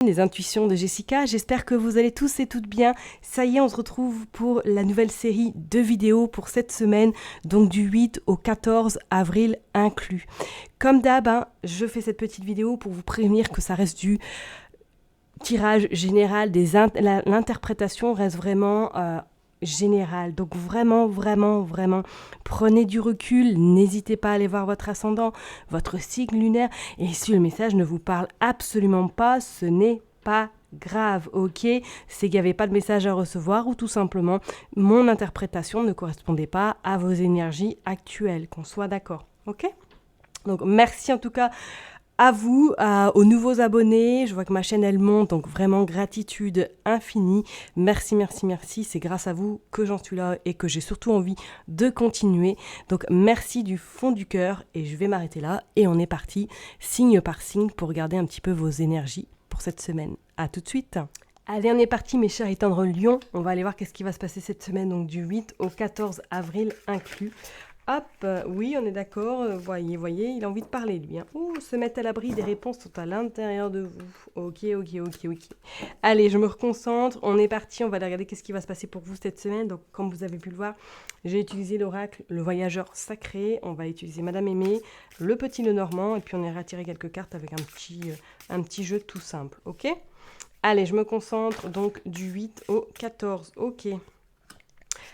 Les intuitions de Jessica, j'espère que vous allez tous et toutes bien. Ça y est, on se retrouve pour la nouvelle série de vidéos pour cette semaine, donc du 8 au 14 avril inclus. Comme d'hab, je fais cette petite vidéo pour vous prévenir que ça reste du tirage général, l'interprétation reste vraiment générale. Donc vraiment, prenez du recul, n'hésitez pas à aller voir votre ascendant, votre signe lunaire, et si le message ne vous parle absolument pas, ce n'est pas grave, ok? C'est qu'il n'y avait pas de message à recevoir ou tout simplement mon interprétation ne correspondait pas à vos énergies actuelles, qu'on soit d'accord, ok? Donc merci en tout cas à vous, aux nouveaux abonnés. Je vois que ma chaîne elle monte, donc vraiment gratitude infinie. Merci, c'est grâce à vous que j'en suis là et que j'ai surtout envie de continuer. Donc merci du fond du cœur et je vais m'arrêter là et on est parti signe par signe pour regarder un petit peu vos énergies pour cette semaine. À tout de suite. Allez, on est parti mes chers et tendres lions. On va aller voir qu'est-ce qui va se passer cette semaine, donc du 8 au 14 avril inclus. Hop, oui, on est d'accord, voyez, il a envie de parler, lui. Se mettre à l'abri des réponses sont à l'intérieur de vous. Ok. Allez, je me reconcentre, on est parti, on va aller regarder qu'est-ce qui va se passer pour vous cette semaine. Donc, comme vous avez pu le voir, j'ai utilisé l'oracle, le voyageur sacré, on va utiliser Madame Aimée, le petit Lenormand, et puis on ira tirer quelques cartes avec un petit jeu tout simple, ok? Allez, je me concentre, donc du 8 au 14, ok.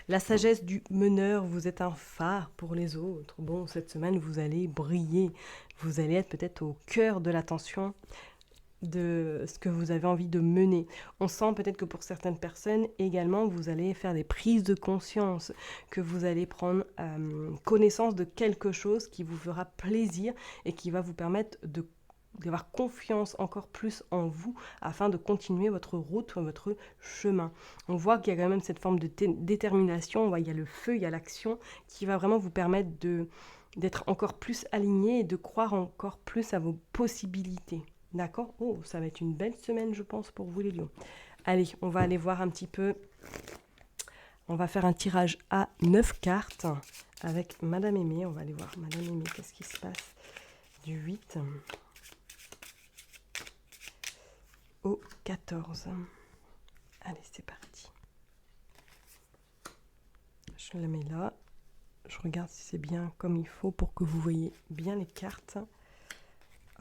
La sagesse du meneur, vous êtes un phare pour les autres. Bon, cette semaine, vous allez briller. Vous allez être peut-être au cœur de l'attention de ce que vous avez envie de mener. On sent peut-être que pour certaines personnes, également, vous allez faire des prises de conscience, que vous allez prendre connaissance de quelque chose qui vous fera plaisir et qui va vous permettre d'avoir confiance encore plus en vous afin de continuer votre route, votre chemin. On voit qu'il y a quand même cette forme de détermination, on voit, il y a le feu, il y a l'action qui va vraiment vous permettre d'être encore plus aligné et de croire encore plus à vos possibilités. D'accord? Oh, ça va être une belle semaine, je pense, pour vous les lions. Allez, on va aller voir un petit peu. On va faire un tirage à 9 cartes avec Madame Aimée. On va aller voir Madame Aimée, qu'est-ce qui se passe du 8 au 14. Allez, c'est parti. Je la mets là. Je regarde si c'est bien comme il faut pour que vous voyez bien les cartes.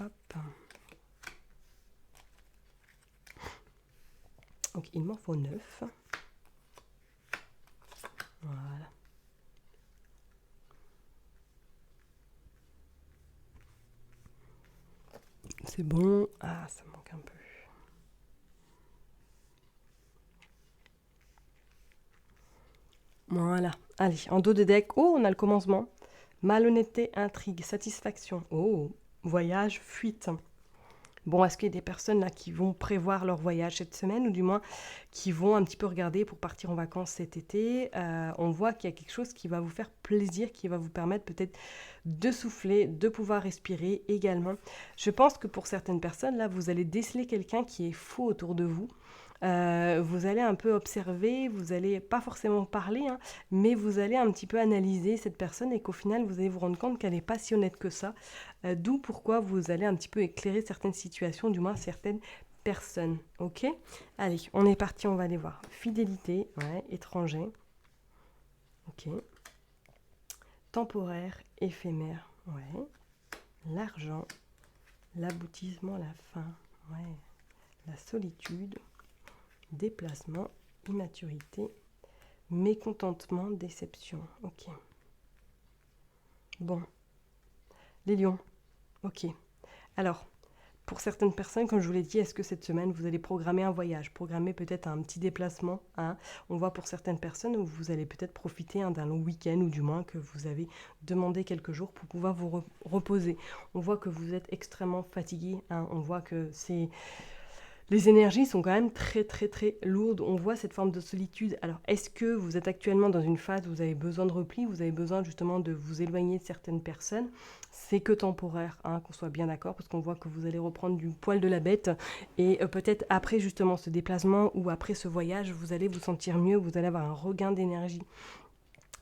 Hop. Donc, il m'en faut 9. Voilà. C'est bon. Ah, ça manque un peu. Voilà. Allez, en dos de deck. Oh, on a le commencement. Malhonnêteté, intrigue, satisfaction. Oh, voyage, fuite. Bon, est-ce qu'il y a des personnes là qui vont prévoir leur voyage cette semaine ou du moins qui vont un petit peu regarder pour partir en vacances cet été? On voit qu'il y a quelque chose qui va vous faire plaisir, qui va vous permettre peut-être de souffler, de pouvoir respirer également. Je pense que pour certaines personnes là, vous allez déceler quelqu'un qui est faux autour de vous. Vous allez un peu observer, vous allez pas forcément parler, mais vous allez un petit peu analyser cette personne et qu'au final vous allez vous rendre compte qu'elle n'est pas si honnête que ça, d'où pourquoi vous allez un petit peu éclairer certaines situations, du moins certaines personnes, ok? Allez, on est parti, on va aller voir. Fidélité, ouais, étranger, ok. Temporaire, éphémère, ouais. L'argent, l'aboutissement, la fin, ouais. La solitude, déplacement, immaturité, mécontentement, déception. Ok. Bon. Les lions. Ok. Alors, pour certaines personnes, comme je vous l'ai dit, est-ce que cette semaine, vous allez programmer un voyage, programmer peut-être un petit déplacement, On voit pour certaines personnes où vous allez peut-être profiter d'un long week-end ou du moins que vous avez demandé quelques jours pour pouvoir vous reposer. On voit que vous êtes extrêmement fatigué, On voit que les énergies sont quand même très lourdes. On voit cette forme de solitude. Alors, est-ce que vous êtes actuellement dans une phase où vous avez besoin de repli, vous avez besoin justement de vous éloigner de certaines personnes? C'est que temporaire, qu'on soit bien d'accord, parce qu'on voit que vous allez reprendre du poil de la bête. Et peut-être après justement ce déplacement ou après ce voyage, vous allez vous sentir mieux, vous allez avoir un regain d'énergie.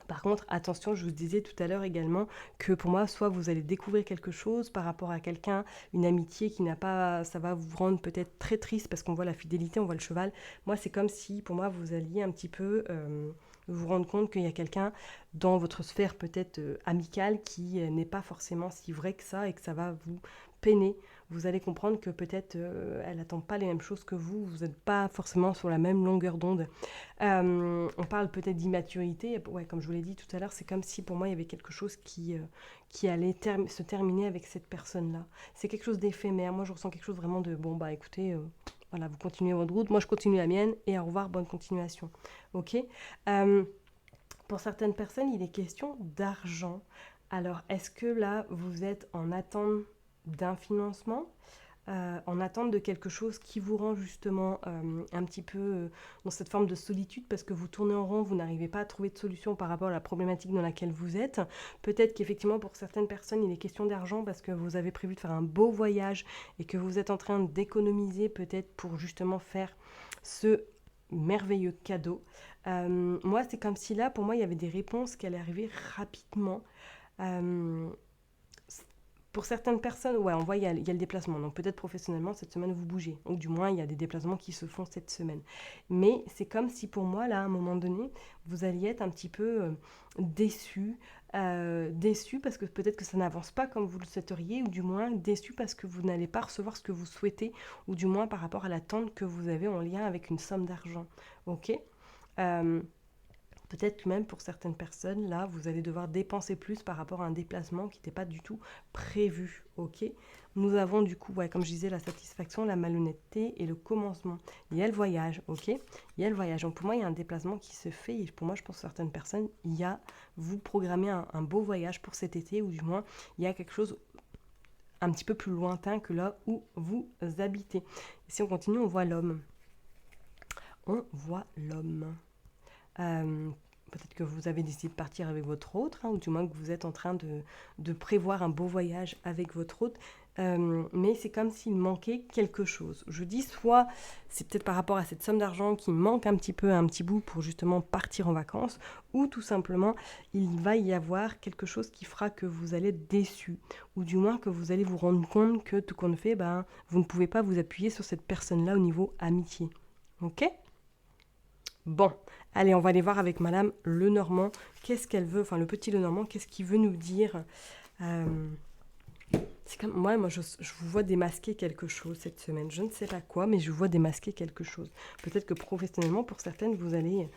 Par contre, attention, je vous disais tout à l'heure également que pour moi, soit vous allez découvrir quelque chose par rapport à quelqu'un, une amitié qui n'a pas, ça va vous rendre peut-être très triste parce qu'on voit la fidélité, on voit le cheval. Moi, c'est comme si pour moi, vous alliez un petit peu vous rendre compte qu'il y a quelqu'un dans votre sphère peut-être amicale qui n'est pas forcément si vrai que ça et que ça va vous peiner. Vous allez comprendre que peut-être elle n'attend pas les mêmes choses que vous n'êtes pas forcément sur la même longueur d'onde. On parle peut-être d'immaturité. Ouais, comme je vous l'ai dit tout à l'heure, c'est comme si pour moi il y avait quelque chose qui allait se terminer avec cette personne-là. C'est quelque chose d'éphémère. Moi, je ressens quelque chose vraiment de bon, bah écoutez, voilà, vous continuez votre route, moi je continue la mienne et au revoir, bonne continuation. Ok. Pour certaines personnes, il est question d'argent. Alors, est-ce que là, vous êtes en attente d'un financement, en attente de quelque chose qui vous rend justement un petit peu dans cette forme de solitude parce que vous tournez en rond, vous n'arrivez pas à trouver de solution par rapport à la problématique dans laquelle vous êtes. Peut-être qu'effectivement pour certaines personnes il est question d'argent parce que vous avez prévu de faire un beau voyage et que vous êtes en train d'économiser peut-être pour justement faire ce merveilleux cadeau. Moi c'est comme si là pour moi il y avait des réponses qui allaient arriver rapidement. Euh, pour certaines personnes, ouais, on voit il y a le déplacement. Donc peut-être professionnellement, cette semaine, vous bougez. Ou du moins, il y a des déplacements qui se font cette semaine. Mais c'est comme si pour moi, là, à un moment donné, vous alliez être un petit peu déçu. Déçu parce que peut-être que ça n'avance pas comme vous le souhaiteriez. Ou du moins, déçu parce que vous n'allez pas recevoir ce que vous souhaitez. Ou du moins par rapport à l'attente que vous avez en lien avec une somme d'argent. Ok. Peut-être que même pour certaines personnes, là, vous allez devoir dépenser plus par rapport à un déplacement qui n'était pas du tout prévu, ok. Nous avons du coup, ouais, comme je disais, la satisfaction, la malhonnêteté et le commencement. Il y a le voyage, ok. Il y a le voyage. Donc pour moi, il y a un déplacement qui se fait et pour moi, je pense que certaines personnes, il y a, vous programmez un beau voyage pour cet été ou du moins, il y a quelque chose un petit peu plus lointain que là où vous habitez. Et si on continue, on voit l'homme. On voit l'homme. Peut-être que vous avez décidé de partir avec votre autre, ou du moins que vous êtes en train de prévoir un beau voyage avec votre autre, mais c'est comme s'il manquait quelque chose. Je dis soit c'est peut-être par rapport à cette somme d'argent qui manque un petit peu, un petit bout pour justement partir en vacances, ou tout simplement il va y avoir quelque chose qui fera que vous allez être déçu, ou du moins que vous allez vous rendre compte que tout compte fait, vous ne pouvez pas vous appuyer sur cette personne-là au niveau amitié. Ok ? Bon, allez, on va aller voir avec Madame Lenormand. Qu'est-ce qu'elle veut, enfin le petit Lenormand, qu'est-ce qu'il veut nous dire C'est comme moi je vous vois démasquer quelque chose cette semaine. Je ne sais pas quoi, mais je vous vois démasquer quelque chose. Peut-être que professionnellement, pour certaines, vous allez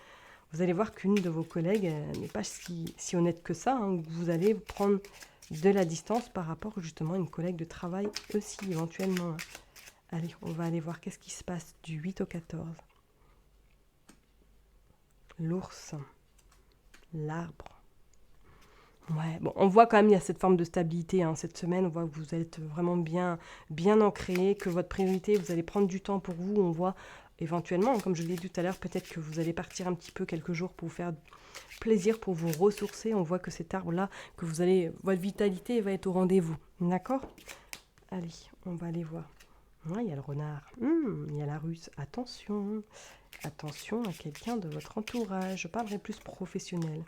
voir qu'une de vos collègues n'est pas si honnête que ça. Vous allez prendre de la distance par rapport justement à une collègue de travail aussi, éventuellement. Allez, on va aller voir qu'est-ce qui se passe du 8 au 14. L'ours, l'arbre. Ouais, bon, on voit quand même il y a cette forme de stabilité cette semaine. On voit que vous êtes vraiment bien ancré, que votre priorité, vous allez prendre du temps pour vous. On voit éventuellement, comme je l'ai dit tout à l'heure, peut-être que vous allez partir un petit peu quelques jours pour vous faire plaisir, pour vous ressourcer. On voit que cet arbre-là, que votre vitalité va être au rendez-vous. D'accord ? Allez, on va aller voir. Ouais, il y a le renard, il y a la russe. Attention à quelqu'un de votre entourage. Je parlerai plus professionnel.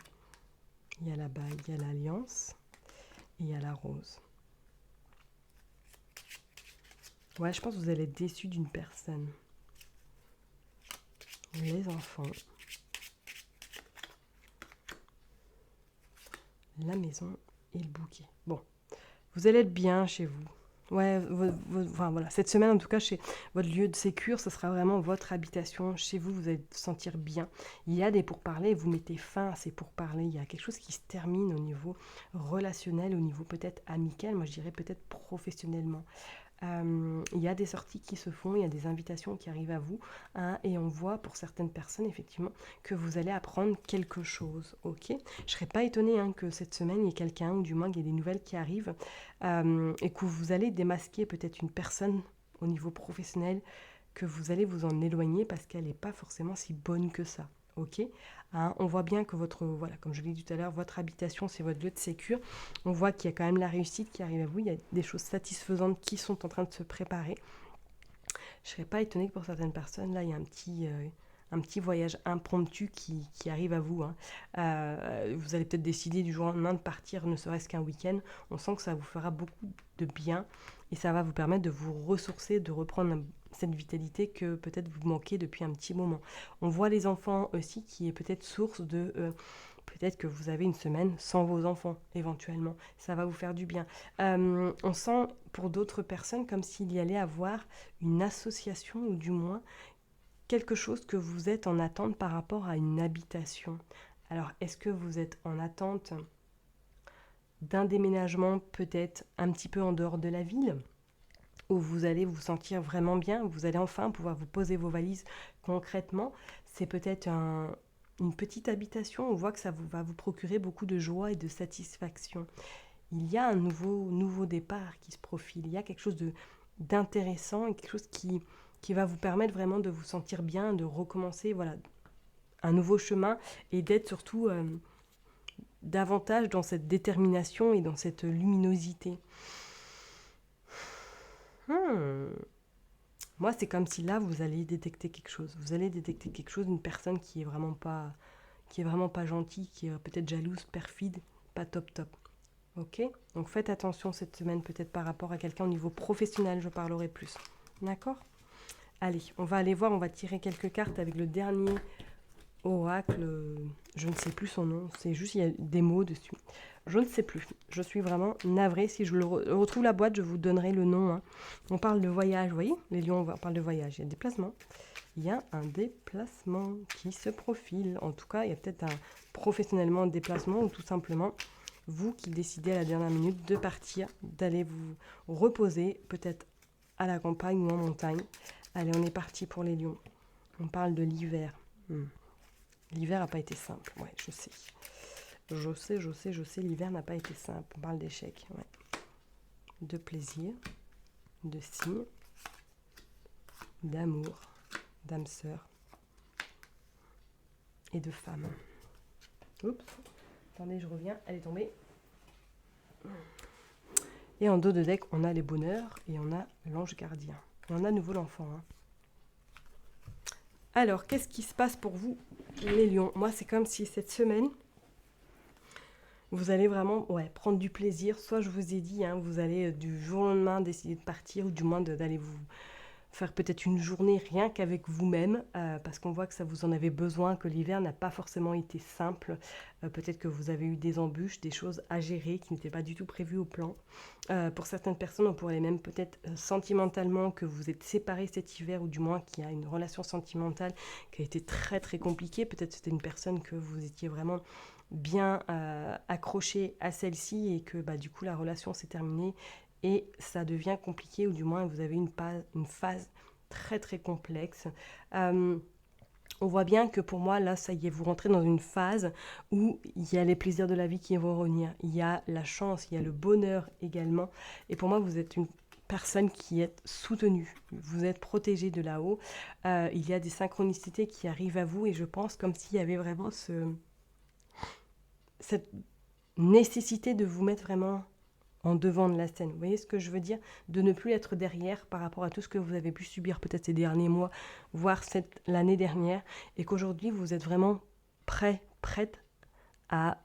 Il y a la bague, il y a l'alliance et il y a la rose. Ouais, je pense que vous allez être déçu d'une personne. Les enfants. La maison et le bouquet. Bon, vous allez être bien chez vous. Ouais, enfin, voilà. Cette semaine, en tout cas, chez votre lieu de sécure, ce sera vraiment votre habitation. Chez vous, vous allez vous sentir bien. Il y a des pourparlers, vous mettez fin à ces pourparlers. Il y a quelque chose qui se termine au niveau relationnel, au niveau peut-être amical, moi je dirais peut-être professionnellement. Il y a des sorties qui se font, il y a des invitations qui arrivent à vous, et on voit pour certaines personnes effectivement que vous allez apprendre quelque chose, ok. Je ne serais pas étonnée que cette semaine il y ait quelqu'un, ou du moins qu'il y ait des nouvelles qui arrivent, et que vous allez démasquer peut-être une personne au niveau professionnel, que vous allez vous en éloigner parce qu'elle n'est pas forcément si bonne que ça. Ok, on voit bien que voilà, comme je l'ai dit tout à l'heure, votre habitation, c'est votre lieu de sécure. On voit qu'il y a quand même la réussite qui arrive à vous. Il y a des choses satisfaisantes qui sont en train de se préparer. Je ne serais pas étonnée que pour certaines personnes, là, il y a un un petit voyage impromptu qui arrive à vous. Hein. Vous allez peut-être décider du jour au lendemain de partir, ne serait-ce qu'un week-end. On sent que ça vous fera beaucoup de bien et ça va vous permettre de vous ressourcer, de reprendre cette vitalité que peut-être vous manquez depuis un petit moment. On voit les enfants aussi qui est peut-être source de... peut-être que vous avez une semaine sans vos enfants, éventuellement. Ça va vous faire du bien. On sent pour d'autres personnes comme s'il y allait avoir une association ou du moins quelque chose que vous êtes en attente par rapport à une habitation. Alors, est-ce que vous êtes en attente d'un déménagement peut-être un petit peu en dehors de la ville où vous allez vous sentir vraiment bien, vous allez enfin pouvoir vous poser vos valises concrètement. C'est peut-être une petite habitation, on voit que ça va vous procurer beaucoup de joie et de satisfaction. Il y a un nouveau départ qui se profile, il y a quelque chose d'intéressant et quelque chose qui va vous permettre vraiment de vous sentir bien, de recommencer voilà, un nouveau chemin et d'être surtout davantage dans cette détermination et dans cette luminosité. Moi, c'est comme si là, vous allez détecter quelque chose. Vous allez détecter quelque chose d'une personne qui est vraiment pas gentille, qui est peut-être jalouse, perfide, pas top. Ok ? Donc faites attention cette semaine, peut-être par rapport à quelqu'un au niveau professionnel, je parlerai plus. D'accord ? Allez, on va aller voir, on va tirer quelques cartes avec le dernier oracle. Je ne sais plus son nom, c'est juste, il y a des mots dessus. Je ne sais plus. Je suis vraiment navrée. Si je retrouve la boîte, je vous donnerai le nom. Hein. On parle de voyage, vous voyez ? Les lions, on parle de voyage. Il y a un déplacement. Il y a un déplacement qui se profile. En tout cas, il y a peut-être professionnellement un déplacement ou tout simplement vous qui décidez à la dernière minute de partir, d'aller vous reposer, peut-être à la campagne ou en montagne. Allez, on est parti pour les lions. On parle de l'hiver. L'hiver n'a pas été simple, ouais, je sais. Je sais, l'hiver n'a pas été simple. On parle d'échec, ouais. De plaisir, de signes, d'amour, d'âme sœur et de femme. Oups, attendez, je reviens, elle est tombée. Et en dos de deck, on a les bonheurs et on a l'ange gardien. Et on a à nouveau l'enfant. Hein. Alors, qu'est-ce qui se passe pour vous, les lions ? Moi, c'est comme si cette semaine, vous allez vraiment prendre du plaisir. Soit je vous ai dit, hein, vous allez du jour au lendemain décider de partir ou du moins d'aller vous faire peut-être une journée rien qu'avec vous-même parce qu'on voit que ça vous en avez besoin, que l'hiver n'a pas forcément été simple. Peut-être que vous avez eu des embûches, des choses à gérer qui n'étaient pas du tout prévues au plan. Pour certaines personnes, on pourrait même peut-être sentimentalement que vous êtes séparés cet hiver ou du moins qu'il y a une relation sentimentale qui a été très très compliquée. Peut-être que c'était une personne que vous étiez vraiment bien accroché à celle-ci et que du coup la relation s'est terminée et ça devient compliqué ou du moins vous avez une phase très très complexe. On voit bien que pour moi là ça y est, vous rentrez dans une phase où il y a les plaisirs de la vie qui vont revenir, il y a la chance, il y a le bonheur également et pour moi vous êtes une personne qui est soutenue, vous êtes protégé de là-haut, il y a des synchronicités qui arrivent à vous et je pense comme s'il y avait vraiment cette nécessité de vous mettre vraiment en devant de la scène. Vous voyez ce que je veux dire ? De ne plus être derrière par rapport à tout ce que vous avez pu subir peut-être ces derniers mois, voire l'année dernière, et qu'aujourd'hui vous êtes vraiment prête à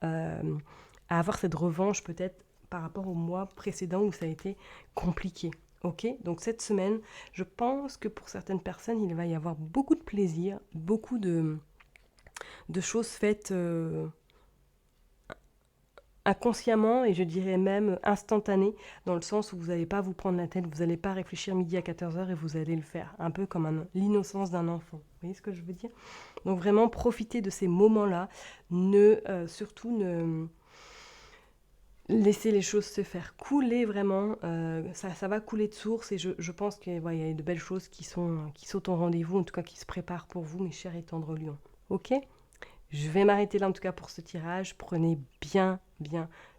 avoir cette revanche peut-être par rapport au mois précédent où ça a été compliqué. Ok ? Donc cette semaine, je pense que pour certaines personnes, il va y avoir beaucoup de plaisir, beaucoup de choses faites inconsciemment et je dirais même instantané, dans le sens où vous n'allez pas vous prendre la tête, vous n'allez pas réfléchir midi à 14h et vous allez le faire, un peu comme l'innocence d'un enfant. Vous voyez ce que je veux dire ? Donc vraiment profitez de ces moments-là, surtout ne laissez les choses se faire couler vraiment, ça va couler de source et je pense qu'il y a de belles choses qui sautent au rendez-vous, en tout cas qui se préparent pour vous, mes chers et tendres lions. Ok ? Je vais m'arrêter là en tout cas pour ce tirage. Prenez bien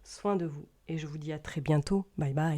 soin de vous et je vous dis à très bientôt. Bye bye.